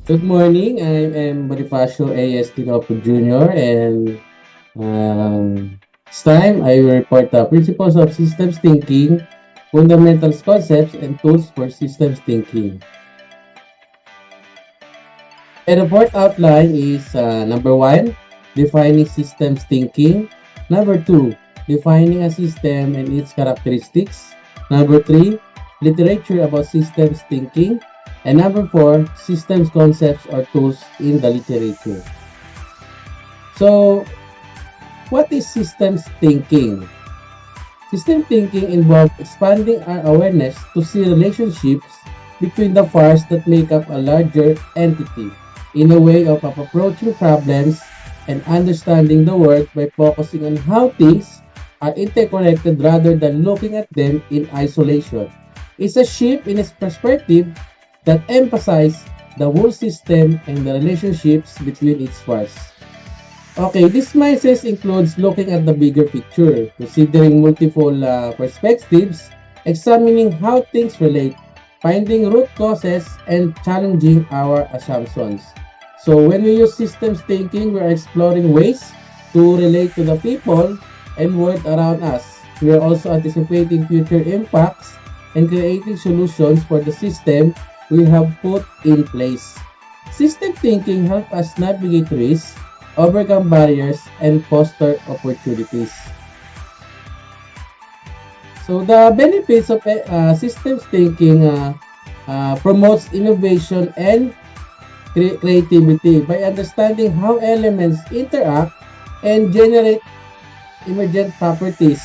Good morning. I am Bonifacio ESTINOPO Jr. and this time I will report the principles of systems thinking, fundamentals, concepts, and tools for systems thinking. The report outline is number one, defining systems thinking. Number two, defining a system and its characteristics. Number three, literature about systems thinking. And number four, systems concepts or tools in the literature. So, what is systems thinking? System thinking involves expanding our awareness to see relationships between the parts that make up a larger entity in a way of approaching problems and understanding the world by focusing on how things are interconnected rather than looking at them in isolation. It's a shift in its perspective that emphasizes the whole system and the relationships between its parts. Okay, this mindset includes looking at the bigger picture, considering multiple perspectives, examining how things relate, finding root causes, and challenging our assumptions. So when we use systems thinking, we are exploring ways to relate to the people and world around us. We are also anticipating future impacts and creating solutions for the system we have put in place. System thinking helps us navigate risks, overcome barriers, and foster opportunities. So the benefits of systems thinking promotes innovation and creativity by understanding how elements interact and generate emergent properties.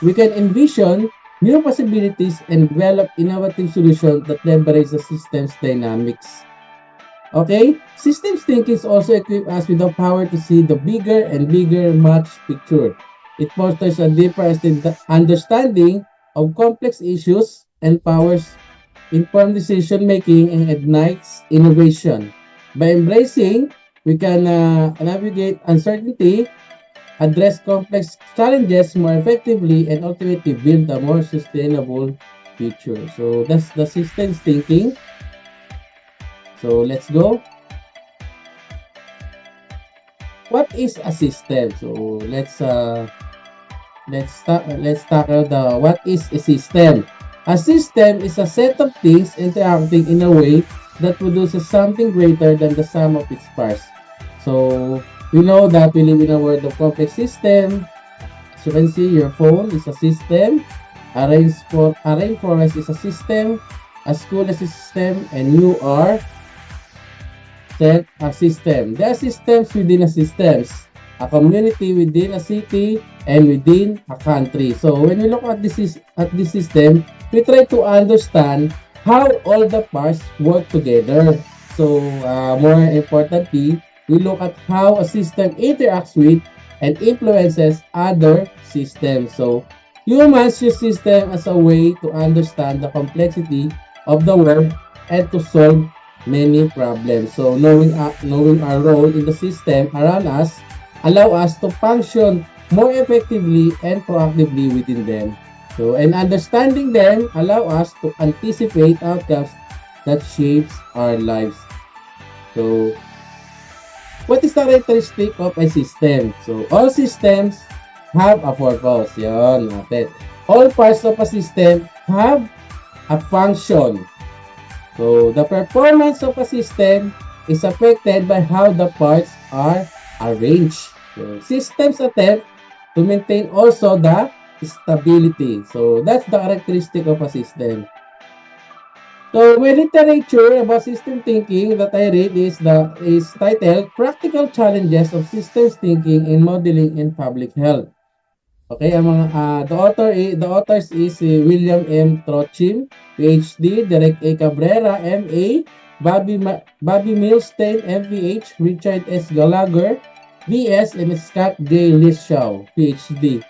We can envision new possibilities and develop innovative solutions that leverage the system's dynamics. Okay, systems thinking also equip us with the power to see the bigger and bigger much picture. It fosters a deeper understanding of complex issues, empowers informed decision making, and ignites innovation. By embracing, we can navigate uncertainty, address complex challenges more effectively, and ultimately build a more sustainable future. So that's the systems thinking. So let's go. What is a system? So let's tackle the what is a system. A system is a set of things interacting in a way that produces something greater than the sum of its parts. So we know that we live in a world of complex system. As you can see, your phone is a system. A rainforest is a system. A school is a system, and you are set a system. There are systems within a systems, a community within a city, and within a country. So when we look at this system, we try to understand how all the parts work together. So more importantly, we look at how a system interacts with and influences other systems. So humans use system as a way to understand the complexity of the world and to solve many problems. So knowing our role in the system around us allow us to function more effectively and proactively within them. So and understanding them allow us to anticipate outcomes that shapes our lives. So what is the characteristic of a system? So all systems have a purpose. Yon natin. All parts of a system have a function. So, the performance of a system is affected by how the parts are arranged. So, systems attempt to maintain also the stability. So, that's the characteristic of a system. So, my literature about system thinking that I read is titled Practical Challenges of Systems Thinking in Modeling in Public Health. Okay, ang mga the authors is William M. Trochim, PhD, Derek A. Cabrera, MA, Bobby Milstein, MPH, Richard S. Gallagher, BS, and Scott J. Lishow, PhD.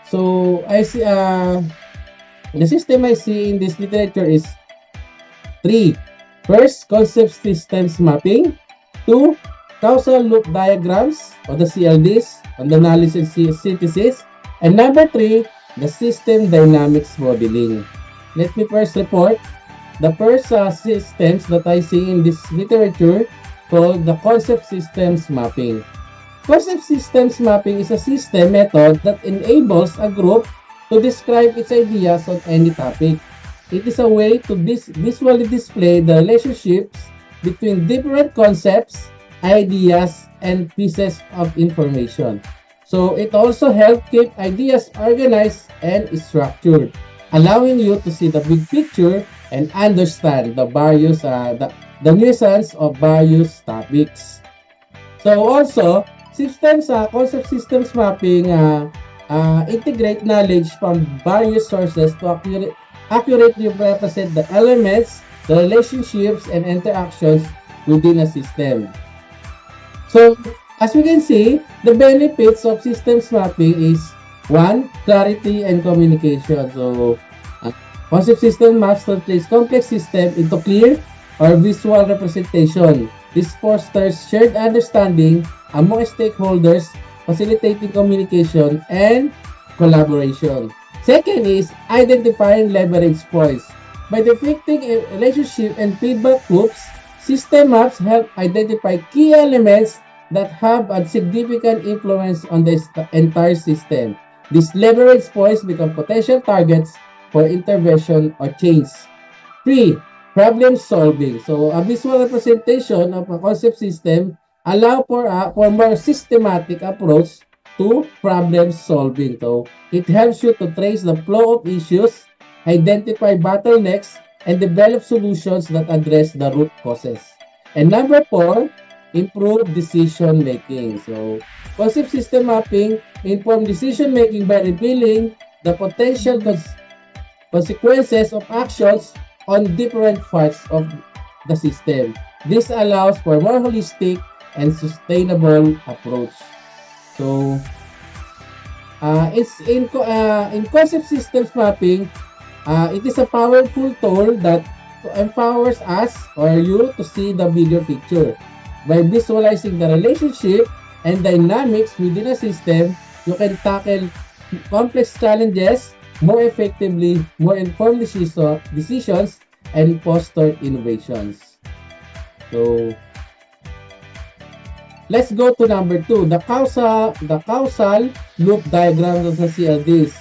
So I see the system I see in this literature is 3. First, concept systems mapping. 2. Causal loop diagrams or the CLDs on the analysis and synthesis. And number 3, the system dynamics modeling. Let me first report the first systems that I see in this literature called the concept systems mapping. Concept systems mapping is a system method that enables a group to describe its ideas on any topic. It is a way to visually display the relationships between different concepts, ideas, and pieces of information. So it also helps keep ideas organized and structured, allowing you to see the big picture and understand the nuisance of various topics. So also, concept systems mapping integrate knowledge from various sources to accurately represent the elements, the relationships, and interactions within a system. So, as we can see, the benefits of systems mapping is one, clarity and communication. So, concept system maps translates complex system into clear or visual representation. This fosters shared understanding among stakeholders, facilitating communication and collaboration. Second is identifying leverage points. By depicting a relationship and feedback loops, system maps help identify key elements that have a significant influence on the entire system. These leverage points become potential targets for intervention or change. 3. Problem solving. So, a visual representation of a concept system allow for more systematic approach to problem solving. So, it helps you to trace the flow of issues, identify bottlenecks, and develop solutions that address the root causes. And number 4, improve decision making. So, concept system mapping inform decision making by revealing the potential consequences of actions on different parts of the system. This allows for more holistic and sustainable approach. So, in concept systems mapping, it is a powerful tool that empowers us or you to see the bigger picture. By visualizing the relationship and dynamics within a system, you can tackle complex challenges more effectively, more informed decisions, and foster innovations. So, let's go to number 2, the causal loop diagram of the CLDs.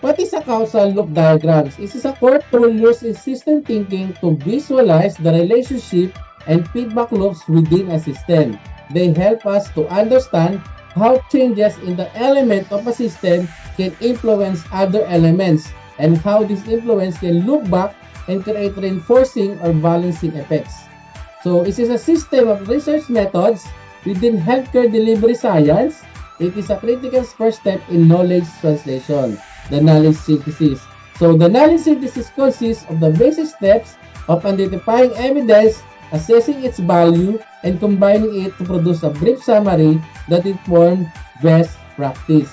What is a causal loop diagram? It is a core tool used in system thinking to visualize the relationship and feedback loops within a system. They help us to understand how changes in the element of a system can influence other elements and how this influence can loop back and create reinforcing or balancing effects. So, it is a system of research methods within healthcare delivery science. It is a critical first step in knowledge translation, the knowledge synthesis. So, the knowledge synthesis consists of the basic steps of identifying evidence, assessing its value, and combining it to produce a brief summary that informs best practice.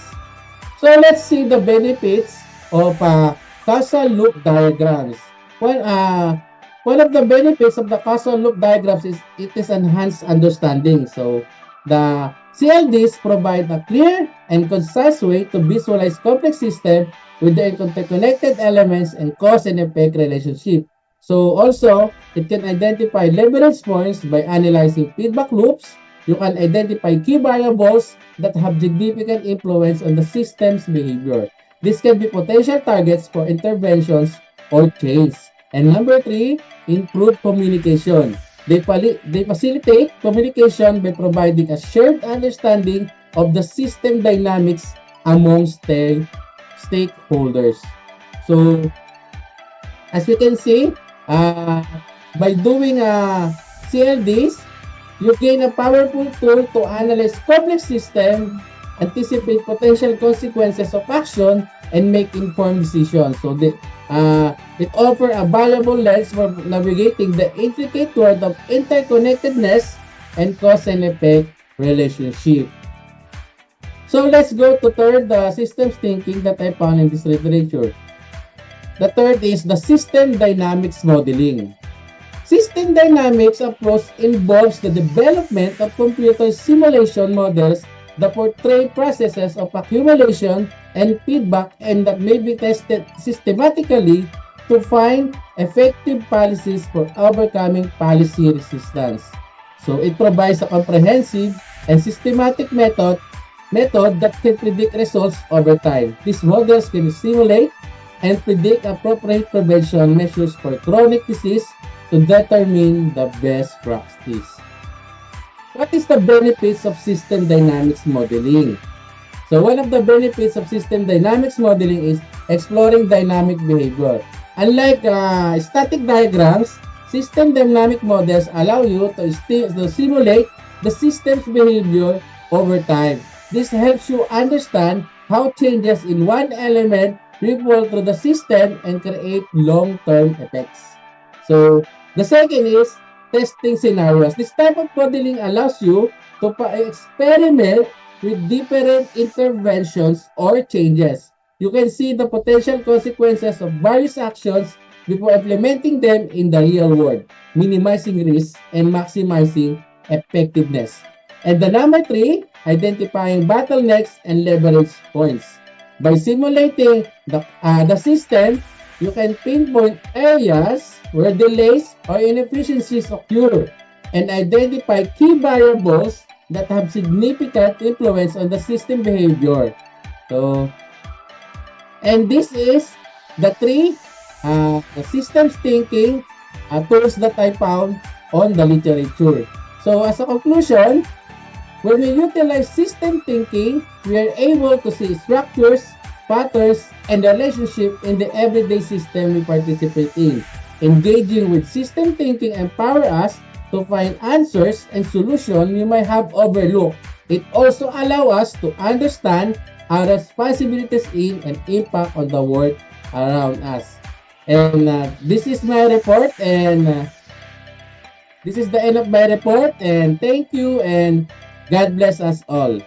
So, let's see the benefits of causal loop diagrams. One of the benefits of the causal loop diagrams is it is enhanced understanding. So, the CLDs provide a clear and concise way to visualize complex systems with their interconnected elements and cause and effect relationship. So, also, it can identify leverage points by analyzing feedback loops. You can identify key variables that have significant influence on the system's behavior. This can be potential targets for interventions or change. And number 3, improve communication. They facilitate communication by providing a shared understanding of the system dynamics among stakeholders. So, as we can see, by doing CLDs, you gain a powerful tool to analyze complex systems, anticipate potential consequences of action, and make informed decisions. So, it offers a valuable lens for navigating the intricate world of interconnectedness and cause and effect relationship. So, let's go to third, the systems thinking that I found in this literature. The third is the system dynamics modeling. System dynamics approach involves the development of computer simulation models that portray processes of accumulation and feedback and that may be tested systematically to find effective policies for overcoming policy resistance. So it provides a comprehensive and systematic method that can predict results over time. These models can simulate and predict appropriate prevention measures for chronic disease to determine the best practice. What is the benefits of system dynamics modeling? So one of the benefits of system dynamics modeling is exploring dynamic behavior. Unlike static diagrams, system dynamic models allow you to simulate the system's behavior over time. This helps you understand how changes in one element ripple through the system and create long-term effects. So the second is testing scenarios. This type of modeling allows you to experiment with different interventions or changes. You can see the potential consequences of various actions before implementing them in the real world, minimizing risk and maximizing effectiveness. And the number three, identifying bottlenecks and leverage points. By simulating the system, you can pinpoint areas where delays or inefficiencies occur and identify key variables that have significant influence on the system behavior. So, and this is the three systems thinking tools that I found on the literature. So, as a conclusion, when we utilize system thinking, we are able to see structures, patterns, and relationship in the everyday system we participate in. Engaging with system thinking empower us to find answers and solutions we might have overlooked. It also allows us to understand our responsibilities in and impact on the world around us. And this is my report, and this is the end of my report, and thank you, and God bless us all.